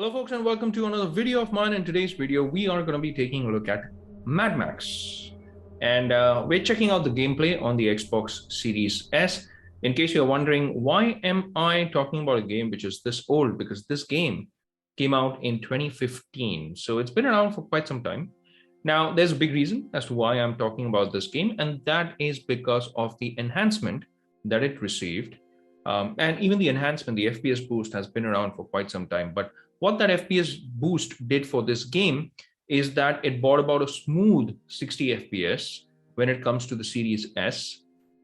Hello folks and welcome to another video of mine. In today's video we are going to be taking a look at Mad Max and we're checking out the gameplay on the Xbox Series S. In case you're wondering, why am I talking about a game which is this old? Because this game came out in 2015, so it's been around for quite some time. Now there's a big reason as to why I'm talking about this game, and that is because of the enhancement that it received. And even the enhancement, the FPS Boost, has been around for quite some time. But what that FPS Boost did for this game is that it brought about a smooth 60 FPS when it comes to the Series S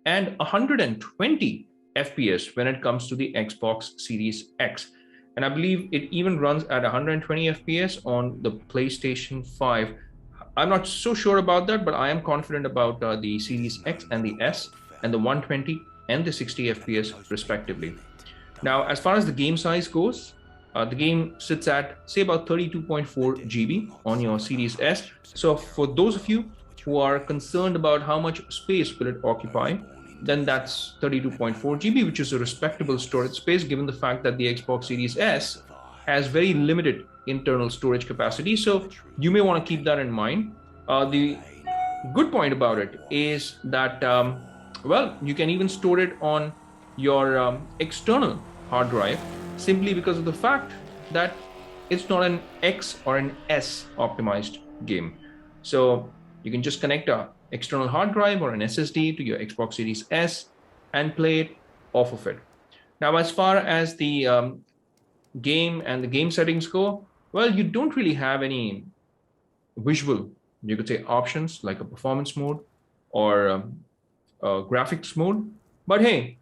and 120 FPS when it comes to the Xbox Series X. And I believe it even runs at 120 FPS on the PlayStation 5. I'm not so sure about that, but I am confident about the Series X and the S and the 120 and the 60 FPS respectively. Now, as far as the game size goes, the game sits at, say, about 32.4 GB on your Series S. So for those of you who are concerned about how much space will it occupy, then that's 32.4 GB, which is a respectable storage space given the fact that the Xbox Series S has very limited internal storage capacity. So you may want to keep that in mind. The good point about it is that well, you can even store it on your external hard drive simply because of the fact that it's not an X or an S optimized game. So you can just connect an external hard drive or an SSD to your Xbox Series S and play it off of it. Now, as far as the game and the game settings go, well, you don't really have any visual, you could say, options like a performance mode or graphics mode, but hey,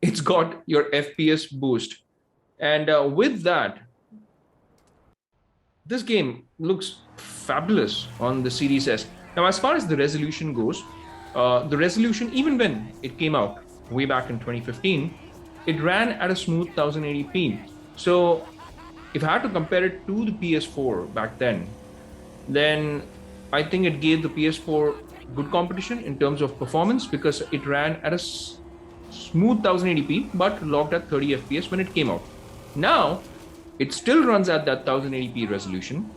it's got your FPS Boost, and with that, this game looks fabulous on the Series S. Now, as far as the resolution goes, the resolution, even when it came out way back in 2015, it ran at a smooth 1080p. So if I had to compare it to the PS4 back then I think it gave the PS4 good competition in terms of performance because it ran at a smooth 1080p but locked at 30 FPS when it came out. Now it still runs at that 1080p resolution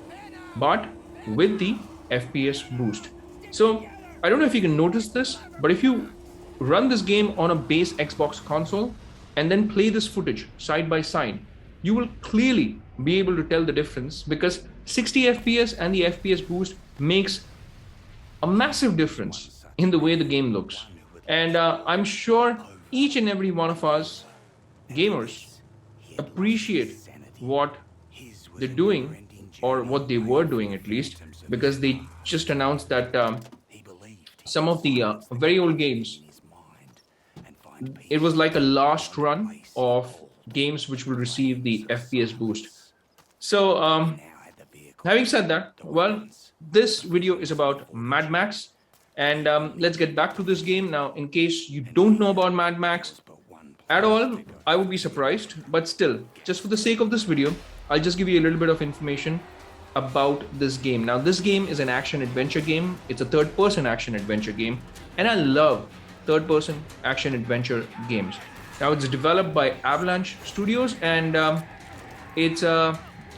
but with the FPS Boost. So I don't know if you can notice this, but if you run this game on a base Xbox console and then play this footage side by side, you will clearly be able to tell the difference because 60 FPS and the FPS Boost makes a massive difference in the way the game looks. And I'm sure each and every one of us gamers appreciate what they're doing, or what they were doing at least, because they just announced that some of the very old games, it was like a last run of games which will receive the FPS Boost. So having said that, well, this video is about Mad Max, and let's get back to this game. Now, in case you don't know about Mad Max at all, I would be surprised, but still, just for the sake of this video, I'll just give you a little bit of information about this game. Now, this game is an action-adventure game. It's a third-person action-adventure game, and I love third-person action-adventure games. Now, it's developed by Avalanche Studios, and it's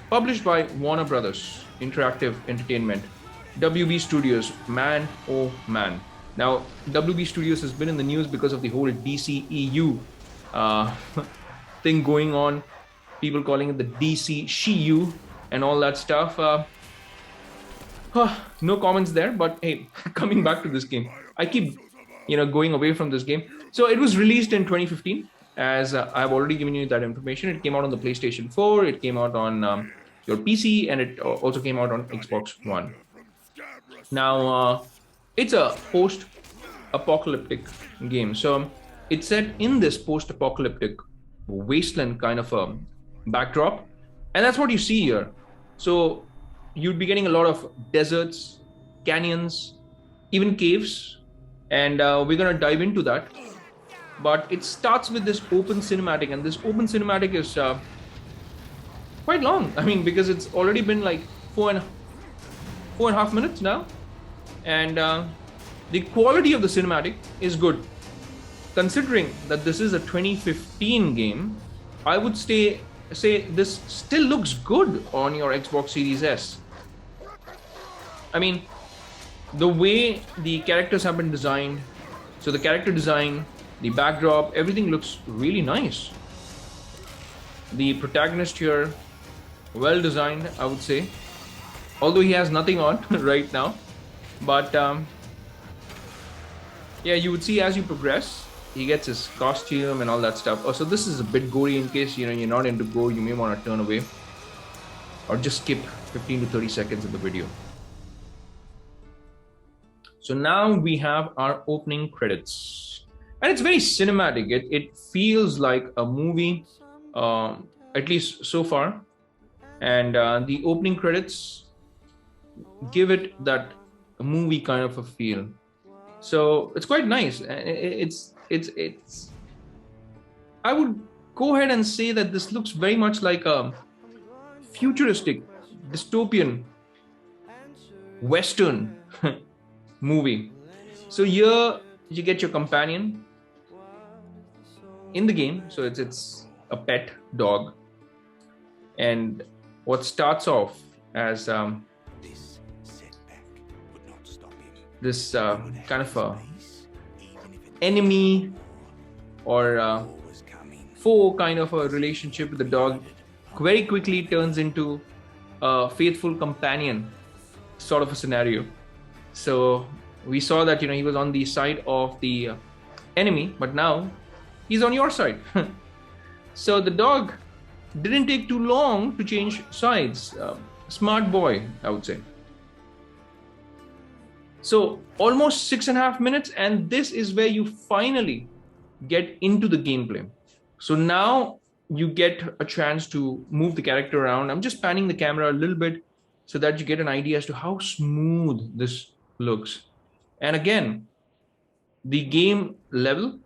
published by Warner Brothers Interactive Entertainment. WB Studios, man oh man. Now, WB Studios has been in the news because of the whole DCEU thing going on, people calling it the DC Shiu and all that stuff. No comments there, but hey, coming back to this game, I keep going away from this game. So it was released in 2015, as I've already given you that information. It came out on the PlayStation 4, it came out on your PC, and it also came out on Xbox One. Now, it's a post-apocalyptic game. So it's set in this post-apocalyptic wasteland kind of a backdrop, and that's what you see here. So you'd be getting a lot of deserts, canyons, even caves, and we're going to dive into that. But it starts with this open cinematic, and this open cinematic is quite long. I mean, because it's already been like four and a half minutes now, and the quality of the cinematic is good. Considering that this is a 2015 game, I would say say this still looks good on your Xbox Series S. I mean, the way the characters have been designed, so the character design, the backdrop, everything looks really nice. The protagonist here, well designed, I would say, although he has nothing on right now. But yeah, you would see as you progress, he gets his costume and all that stuff. Oh, so this is a bit gory. In case you're not into gore, you may want to turn away or just skip 15 to 30 seconds of the video. So now we have our opening credits, and it's very cinematic. It feels like a movie, at least so far. And the opening credits give it that movie kind of a feel. So it's quite nice. It's I would go ahead and say that this looks very much like a futuristic, dystopian, Western movie. So here you get your companion in the game. So it's a pet dog, and what starts off as this kind of a enemy or foe kind of a relationship with the dog very quickly turns into a faithful companion sort of a scenario. So we saw that he was on the side of the enemy, but now he's on your side. So the dog didn't take too long to change sides. Smart boy, I would say. So almost 6.5 minutes, and this is where you finally get into the gameplay. So now you get a chance to move the character around. I'm just panning the camera a little bit so that you get an idea as to how smooth this looks. And again, the game level,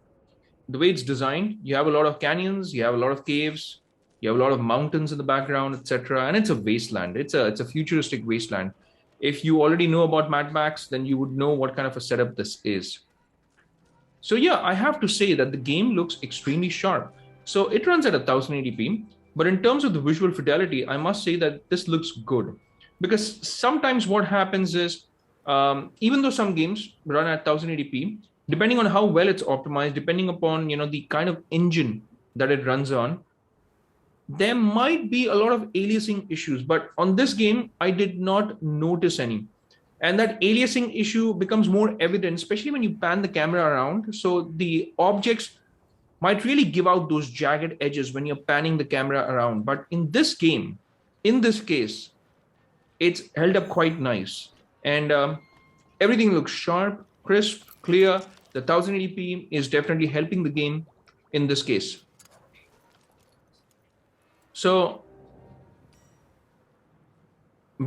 the way it's designed, you have a lot of canyons, you have a lot of caves, you have a lot of mountains in the background, etc. And it's a wasteland. It's a futuristic wasteland. If you already know about Mad Max, then you would know what kind of a setup this is. So yeah, I have to say that the game looks extremely sharp. So it runs at 1080p, but in terms of the visual fidelity, I must say that this looks good. Because sometimes what happens is, even though some games run at 1080p, depending on how well it's optimized, depending upon the kind of engine that it runs on, there might be a lot of aliasing issues. But on this game, I did not notice any. And that aliasing issue becomes more evident, especially when you pan the camera around. So the objects might really give out those jagged edges when you're panning the camera around. But in this game, in this case, it's held up quite nice. And everything looks sharp, crisp, clear. The 1080p is definitely helping the game in this case. So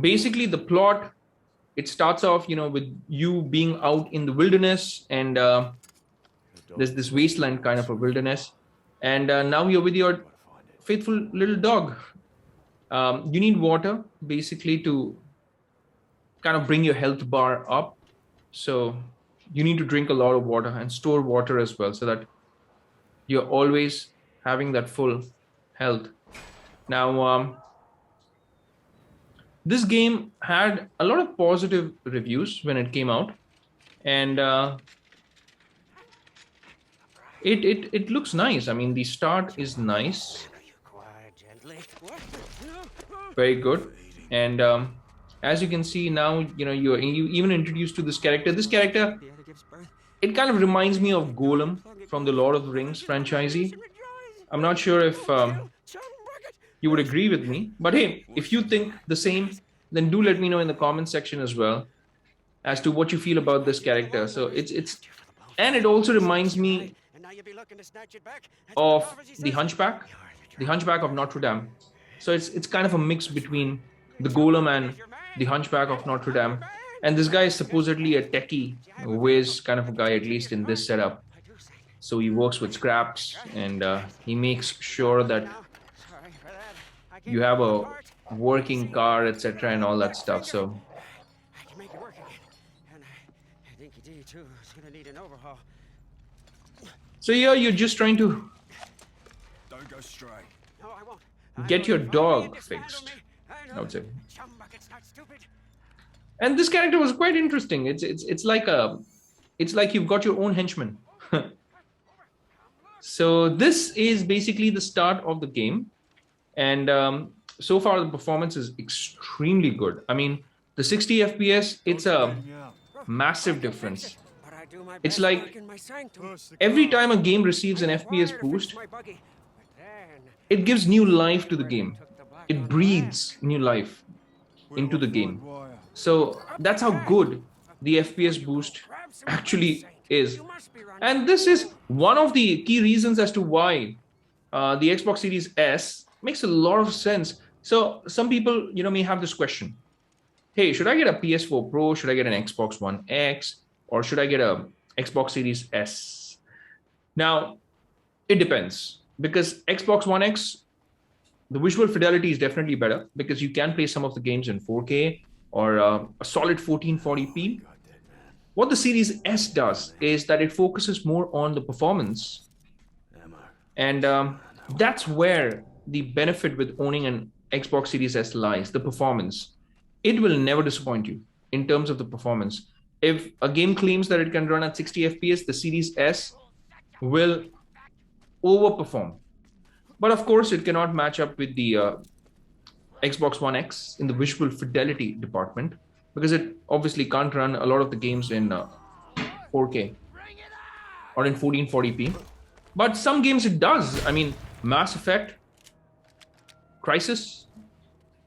basically the plot, it starts off, with you being out in the wilderness, and there's this wasteland kind of a wilderness. And now you're with your faithful little dog. You need water basically to kind of bring your health bar up. So you need to drink a lot of water and store water as well, so that you're always having that full health. Now, this game had a lot of positive reviews when it came out, and it looks nice. I mean, the start is nice, very good, and as you can see now, you even introduced to this character. This character, it kind of reminds me of Golem from the Lord of the Rings franchise. I'm not sure if you would agree with me, but hey, if you think the same, then do let me know in the comment section as well as to what you feel about this character. So and it also reminds me of the Hunchback of Notre Dame. So it's kind of a mix between the Golem and the Hunchback of Notre Dame. And this guy is supposedly a techie whiz kind of a guy, at least in this setup. So he works with scraps, and he makes sure that you have a working car, etc., and all that stuff. So I can make it work again. And I think you do too. It's gonna need an overhaul. So yeah, you're just trying to Don't go stray. No, I won't. get your dog fixed, I would say. And this character was quite interesting. It's like you've got your own henchman. So this is basically the start of the game, and so far the performance is extremely good. I mean, the 60 FPS, it's a massive difference. It's like every time a game receives an FPS boost, it gives new life to the game. It breathes new life into the game. So that's how good the FPS boost actually is. And this is one of the key reasons as to why the Xbox Series S makes a lot of sense. So some people, may have this question. Hey, should I get a PS4 Pro? Should I get an Xbox One X? Or should I get a Xbox Series S? Now, it depends. Because Xbox One X, the visual fidelity is definitely better because you can play some of the games in 4K or a solid 1440p. What the Series S does is that it focuses more on the performance. And that's where the benefit with owning an Xbox Series S lies, the performance. It will never disappoint you in terms of the performance. If a game claims that it can run at 60 FPS, the Series S will overperform. But of course, it cannot match up with the Xbox One X in the visual fidelity department, because it obviously can't run a lot of the games in 4K or in 1440p. But some games it does. I mean, Mass Effect, Crisis,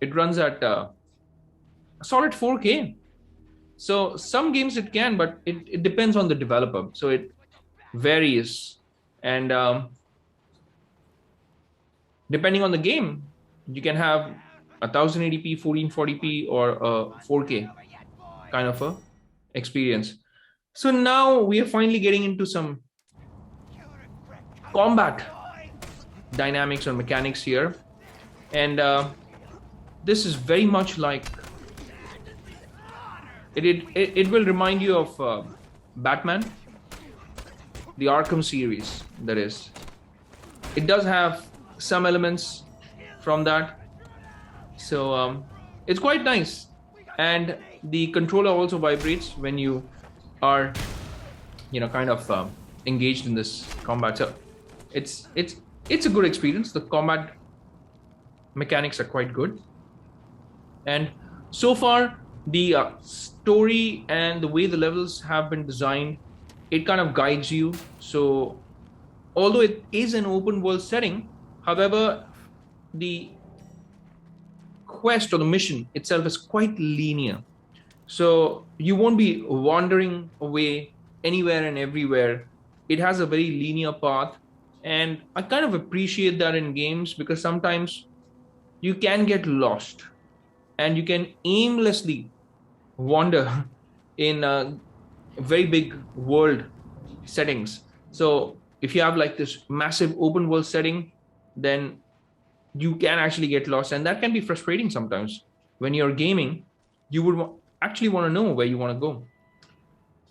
it runs at a solid 4K. So some games it can, but it depends on the developer. So it varies. And depending on the game, you can have 1080p, 1440p, or 4K kind of a experience. So now we are finally getting into some combat dynamics or mechanics here. And this is very much like it will remind you of Batman, the Arkham series, that is. It does have some elements from that. So it's quite nice. And the controller also vibrates when you are, kind of engaged in this combat. So it's a good experience. The combat mechanics are quite good. And so far, the story and the way the levels have been designed, it kind of guides you. So although it is an open world setting, however, the quest or the mission itself is quite linear. So you won't be wandering away anywhere and everywhere. It has a very linear path. And I kind of appreciate that in games, because sometimes you can get lost and you can aimlessly wander in very big world settings. So if you have like this massive open world setting, then you can actually get lost, and that can be frustrating sometimes. When you're gaming, you would actually want to know where you want to go.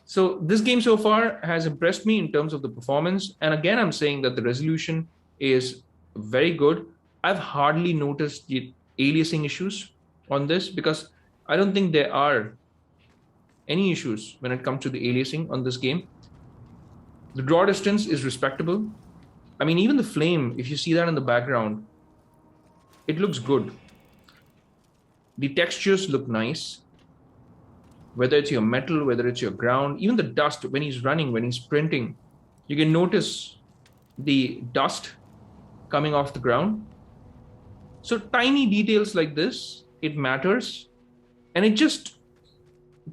So this game so far has impressed me in terms of the performance. And again, I'm saying that the resolution is very good. I've hardly noticed the aliasing issues on this, because I don't think there are any issues when it comes to the aliasing on this game. The draw distance is respectable. I mean, even the flame, if you see that in the background, it looks good. The textures look nice. Whether it's your metal, whether it's your ground, even the dust, when he's running, when he's sprinting, you can notice the dust coming off the ground. So tiny details like this, it matters. And it just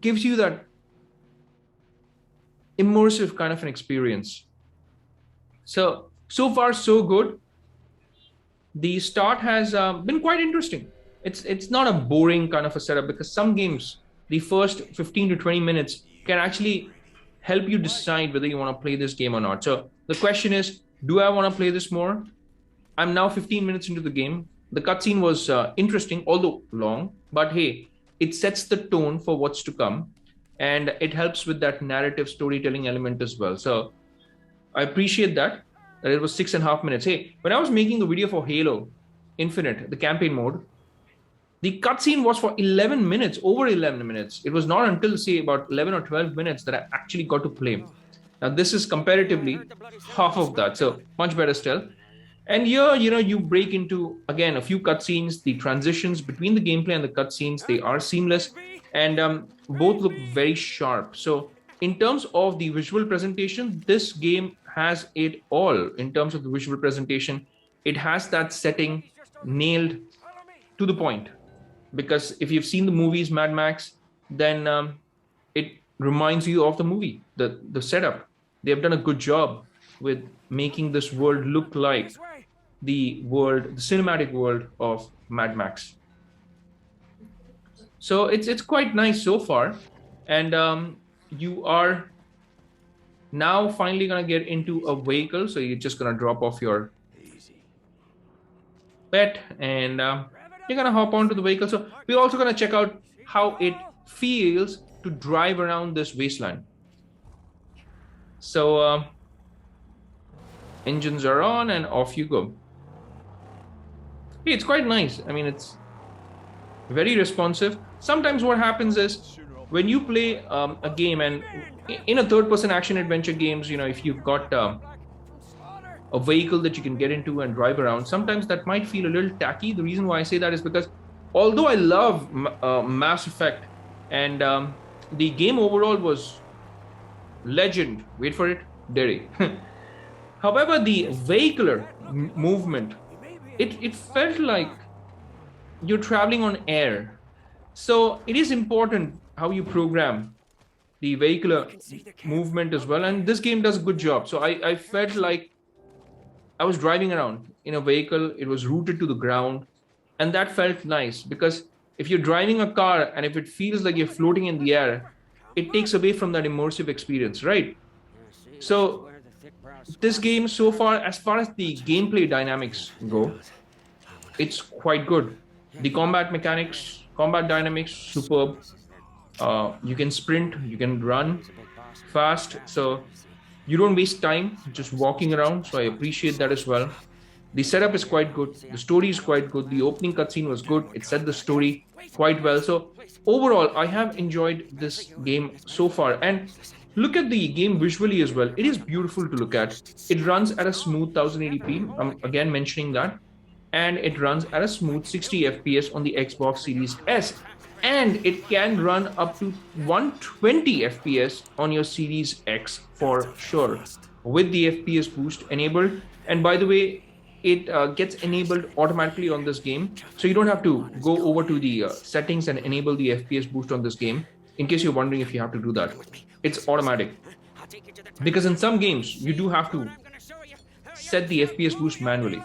gives you that immersive kind of an experience. So far, so good. The start has been quite interesting. It's not a boring kind of a setup, because some games, the first 15 to 20 minutes can actually help you decide whether you want to play this game or not. So the question is, do I want to play this more? I'm now 15 minutes into the game. The cutscene was interesting, although long, but hey, it sets the tone for what's to come, and it helps with that narrative storytelling element as well. So I appreciate that it was 6.5 minutes. Hey, when I was making the video for Halo, Infinite, the campaign mode, the cutscene was for 11 minutes, over 11 minutes. It was not until, say, about 11 or 12 minutes that I actually got to play. Now, this is comparatively half of that, so much better still. And here, you break into, again, a few cutscenes. The transitions between the gameplay and the cutscenes, they are seamless, and both look very sharp. So in terms of the visual presentation, this game has it all. In terms of the visual presentation, it has that setting nailed to the point. Because if you've seen the movies Mad Max, then it reminds you of the movie, the setup. They have done a good job with making this world look like the cinematic world of Mad Max. So it's quite nice so far. And you are now finally gonna get into a vehicle. So you're just gonna drop off your pet and you're gonna hop onto the vehicle. So we're also gonna check out how it feels to drive around this wasteland. So engines are on and off you go. Hey, it's quite nice. I mean, it's very responsive. Sometimes what happens is when you play a game, and in a third-person action-adventure games, if you've got a vehicle that you can get into and drive around, sometimes that might feel a little tacky. The reason why I say that is because although I love Mass Effect, and the game overall was legend, wait for it, Derry. However, the vehicular movement, it felt like you're traveling on air. So it is important how you program the vehicular movement as well, and this game does a good job. So I felt like I was driving around in a vehicle. It was rooted to the ground, and that felt nice, because if you're driving a car and if it feels like you're floating in the air, it takes away from that immersive experience, right? So this game so far as the gameplay dynamics go, it's quite good. The combat dynamics, superb. You can sprint, you can run fast, so you don't waste time just walking around. So I appreciate that as well. The setup is quite good. The story is quite good. The opening cutscene was good. It set the story quite well. So overall, I have enjoyed this game so far. And look at the game visually as well. It is beautiful to look at. It runs at a smooth 1080p. I'm again mentioning that. And it runs at a smooth 60 FPS on the Xbox Series S. And it can run up to 120 FPS on your Series X for sure, with the FPS Boost enabled. And by the way, it gets enabled automatically on this game. So you don't have to go over to the settings and enable the FPS Boost on this game, in case you're wondering if you have to do that. It's automatic. Because in some games, you do have to set the FPS Boost manually.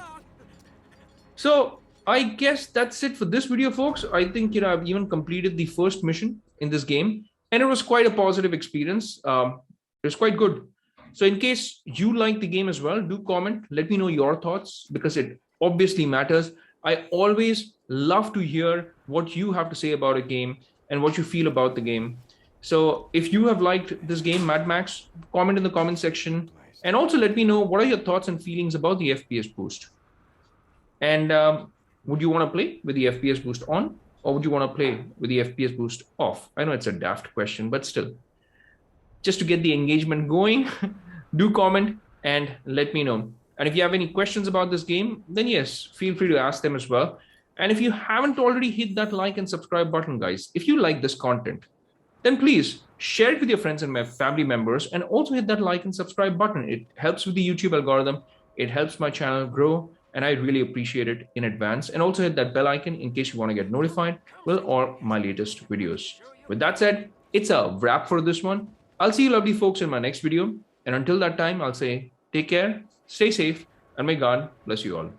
So I guess that's it for this video, folks. I think I've even completed the first mission in this game, and it was quite a positive experience. It was quite good. So in case you like the game as well, do comment. Let me know your thoughts, because it obviously matters. I always love to hear what you have to say about a game and what you feel about the game. So if you have liked this game, Mad Max, comment in the comment section, and also let me know what are your thoughts and feelings about the FPS Boost. And would you want to play with the FPS Boost on, or would you want to play with the FPS Boost off? I know it's a daft question, but still, just to get the engagement going, do comment and let me know. And if you have any questions about this game, then yes, feel free to ask them as well. And if you haven't already hit that like and subscribe button, guys, if you like this content, then please share it with your friends and my family members, and also hit that like and subscribe button. It helps with the YouTube algorithm. It helps my channel grow, and I really appreciate it in advance. And also hit that bell icon in case you want to get notified with all my latest videos. With that said, it's a wrap for this one. I'll see you lovely folks in my next video. And until that time, I'll say take care, stay safe, and may God bless you all.